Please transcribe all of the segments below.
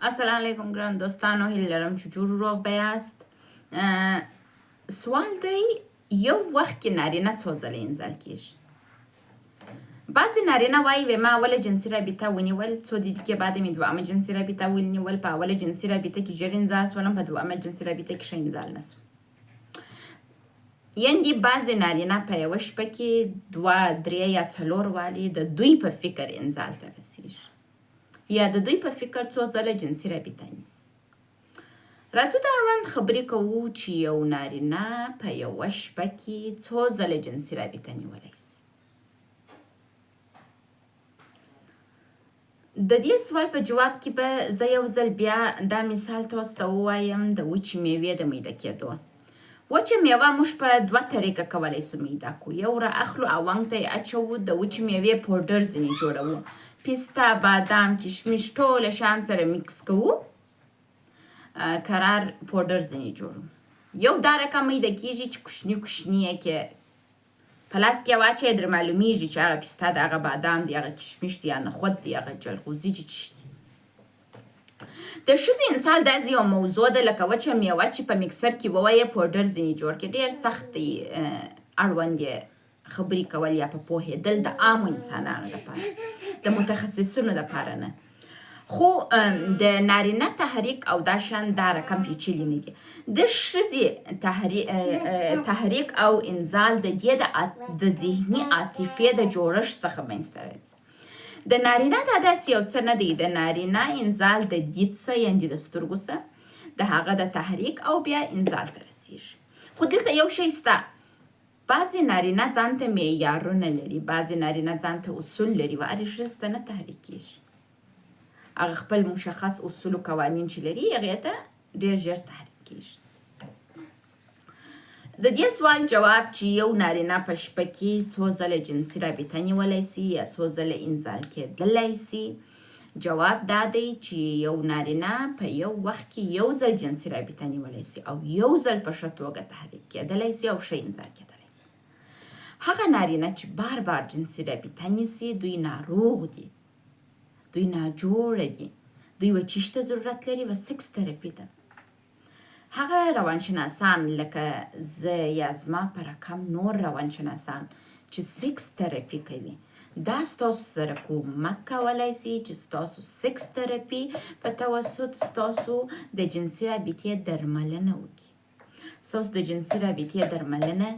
السلام علیکم ګران دوستانو، هیله لرم چې جوړ روغ به یاست. سوال دی، یو وخت کې نارینه څو ځله انزال کیږي؟ بعضې نارینه وایي وی ما اوله جنسي رابطه ونیول، څو دقیقې بعد مې دوامه جنسي رابطه ونیول. په اوله جنسي رابطه کې ژر انزال شولم، په دوامه جنسي رابطه کې ښه انزال نه شوم. یعنې بعضې نارینه په یوه شپه کې 2 3 یا 4 والي د دوی په فکر انزال ته رسیږي، یا د دوی په فکر څو ځله جنسي رابطه نیسي. راځو دا اړوند خبرې کوو چې یو نارینه په یوه شپه کې څو ځله جنسي رابطه نیولی سي. د دې سوال په جواب کې به زه یو ځل بیا دا مثال تاسو ته ووایم د وچې میوې د میده کېدو. وچه میوه موږ په 2 طریقه کولی سو میده کړو. یو را اخلو اونګ ته یې اچوو، د وچې میوې پوډر ځینې جوړوو، پیستا، بادام، کشمش ټوله شان سره میکس کوو، قرار پوډر ځینې جوړوو. یو دا رقم میده کیږي چې کوچني کوچني یې کې په لاس کې واچوئ، در معلومیږي چې هغه پیستا دی، هغه بادام دی، هغه کشمش دی، یا نخود دی، هغه جلغوزي چې دي. د ښځې انسال داسې یو موضوع ده لکه وچه میوه چې په میکسر کې ووایې پوډر ځینې جوړ کړي. ډېر سخت دی اړوند یې خبرې کول یا په پوهېدل د عامو انسانانو دپاره، د متخصصینو دپاره نه. خو د نارینه تحریک او دا شان دا رقم پیچلي نه دي. د ښځې تحریک او انزال د دې د ذهني عاطفې د جوړښت څخه منځته راځي. د نارینه دا داسې یو څه نه دی. د نارینه انزال د دید څه یعنې د سترګو څه د هغه د تحریک او بیا انزال ته رسیږي. خو دلته یو شی شته، بعضې نارینه ځان ته معیارونه لري، بعضې نارینه ځان ته اصول لري و هرې ښځې ته نه تحریک کېږي. هغه خپل مشخص اصول و قوانین چې لري هغې ته ډېر ژر تحریک کېږي. د دې سوال جواب چې یو نارینه په شپه کې څو ځله جنسي رابطه نیولی سي یا څو ځله انزال کېدلی سي، جواب دا دی چې یو نارینه په یو وخت کې یو ځل جنسي رابطه نیولی سي او یو ځل په ښه توګه تحریک کېدلی سي او ښه انزال کېدلی سي. هغه نارینه چې بار بار جنسي رابطه نیسي دوی ناروغ دي، دوی ناجوړه دي، دوی و چیش ته ضرورت لري و سکس تراپي ته. هغه روانشناسان لکه زه یا زما په رقم نور روانشناسان چې سکس تراپي کوي، دا ستاسو سره کومک کولی سي چې ستاسو سکس تراپي په توسط ستاسو د جنسي رابطې درملنه وکړي. ستاسو د جنسي رابطې درملنه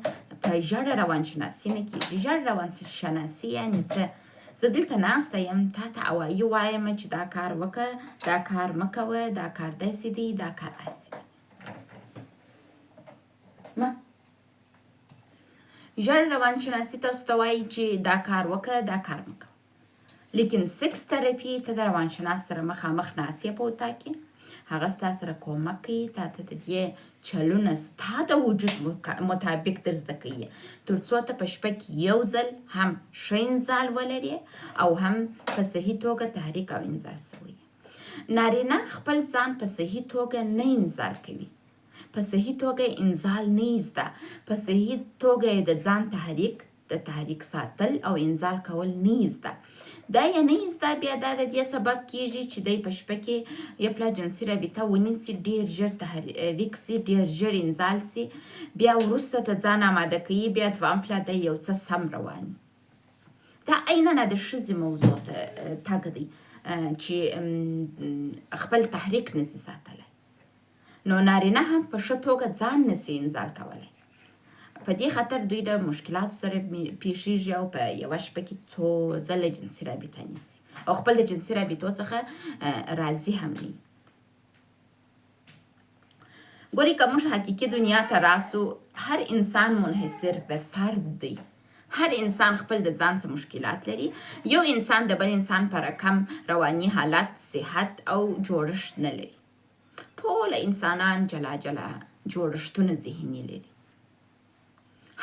په ژړه روانشناسي نه کېږي. ژړ روانشناسي یعنې څه؟ زه دلته ناسته یم، تا ته اوایي وایم چې دا کار وکړه، دا کار مه کوه، دا کار داسې دی، دا کار هسې دی. ژړ روانشناسي تاسو ته وایي چې دا کار وکړه، دا کار مه کوه. لیکن سکس تراپي ته د روانشناس سره مخامخ ناست یې په اتاق کې، هغه ستا سره کومک کوي، تا ته د دې چلونه ستا د وجود مطابق در زده کوي، تر څو ته په شپه کې یو ځل هم ښه انزال ولري او هم په صحیح توګه تحریک او انزال شوی. نارینه خپل ځان په صحیح توګه نه انزال کوي، په صحیح توګه انزال نه زده، په صحیح توګه د ځان د تحریک ساتل او انزال کول نه زده. دا یې نه زده بیا دا د دې سبب کېږي چې دی په شپه کې یو پلا جنسي رابطه ونیسي، ډېر ژر تحریک سي، ډېر ژر انزال سي، بیا وروسته ته ځان آماده کوي، بیا دوام پلا دی یو څه سم رواني. دا عیناً د ښځې موضوع ته تګ دی چې خپل تحریک نسي ساتلی. نو نارینه هم په ښه توګه ځان نسي انزال کولی. په دې خاطر دوی د مشکلاتو سره پیښیږي او په یوه شپه کې څو ځله جنسي رابطه نیسي او خپل د جنسي رابطو څخه راضي هم نه. ګورئ که موږ حقیقي دنیا ته راسو، هر انسان منحصر به فرد دی. هر انسان خپل د ځان څه مشکلات لري. یو انسان د بل انسان په رقم رواني حالت، صحت او جوړښت نه لري. ټول انسانان جلا جلا جوړښتونه ذهني لري.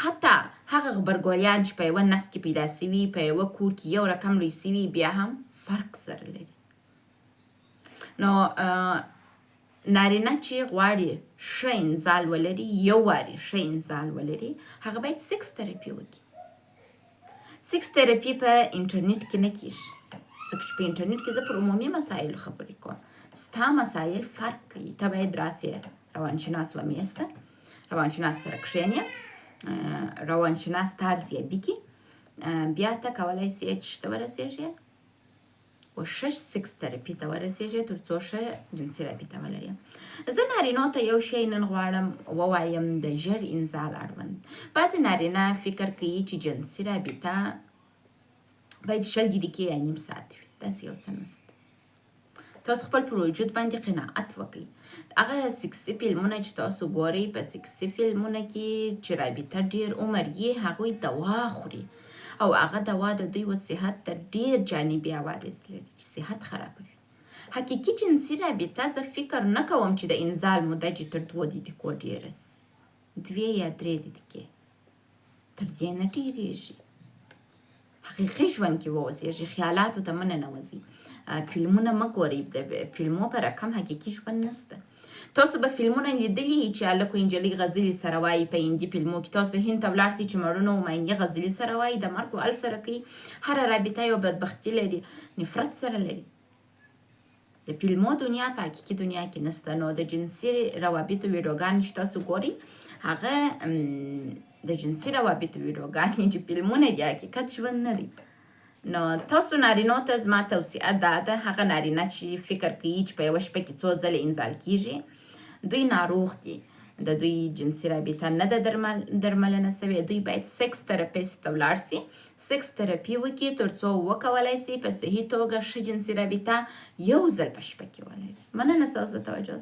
حتی هغه غبرګولیان چې په یوه نسل کې پیدا سوي، په یوه کور کې یو رقم لوی سوي، بیا هم فرق سره لري. نو نارینه چې غواړي ښه انزال ولري، یو وارې ښه انزال ولري، هغه باید سکس تراپي وکړي. سکس تراپي په انټرنیټ کې نه کېږي، ځکه چې په انټرنیټ کې زه پر عمومي مسایلو خبرې کوم. ستا مسایل فرق کوي. ته باید راسې روانشناس ومیز ته، روانشناس سره کښېنې، روانشناس ته ارزیابي کړي، بیا ته کولی سې چې ته ورسېږې کوشش سکس تراپي ته ورسېږې تر څو ښه جنسي رابطه ولرې. زه نارینو ته یو شی نن غواړم ووایم د ژر انزال اړوند. بعضې نارینه فکر کوي چې جنسي رابطه باید 20 دقیقې یا نیم ساعت وي. داسې یو څه نشته. تاسو خپل پر وجود باندې قناعت وکړئ. هغه سکسي فلمونه چې تاسو ګورئ، په سکسي فلمونه کې چې رابطه ډېر عمر یې، هغوی دوا خوري او هغه دوا د دوی و صحت ته ډېر جانبي عوارض لري چې صحت خرابوي. حقیقي جنسي رابطه زه فکر نه کوم چې د انزال موده چې تر 2 دقیقو ډېره سي، 2 یا 3 دقیقې، تر دې نه ډېرېږي. حقیقي ژوند کې واوسېږي، خیالاتو ته مه ننوځئ، فلمونه مه ګورئ، د فلمو په رقم حقیقي ژوند نسته. تاسو به فلمونه لیدلي چې هلک و نجلۍ غزلې سره وایي په هندي فلمو کې. تاسو هند ته ولاړ سئ چې مړونه و میندې غزلې سره وایي، د مرګ وال سره کوي. هره رابطه یو بدبختي لري، نفرت سره لري. د فلمو دنیا په حقیقي دنیا کې نسته. نو د جنسي روابطو ویډیوګانې چې تاسو ګورئ، هغه د جنسي روابطو ویډیوګانې چې فلمونه دي، حقیقت ژوند نه دی. نو تاسو نارینو ته زما توصیه دا ده، هغه نارینه چې فکر کوي چې په یوه شپه کې 2 ځله انزال کیږي، دوی ناروغ دي. د دوی جنسي رابطه نه ده درملنه سوې. دوی باید سکس تراپیست ته ولاړ سي، سکس تراپي وکړي تر څو وکولی سي په صحیح توګه ښه جنسي رابطه یو ځل په شپه کې ولري. مننه ستاسو د توجه.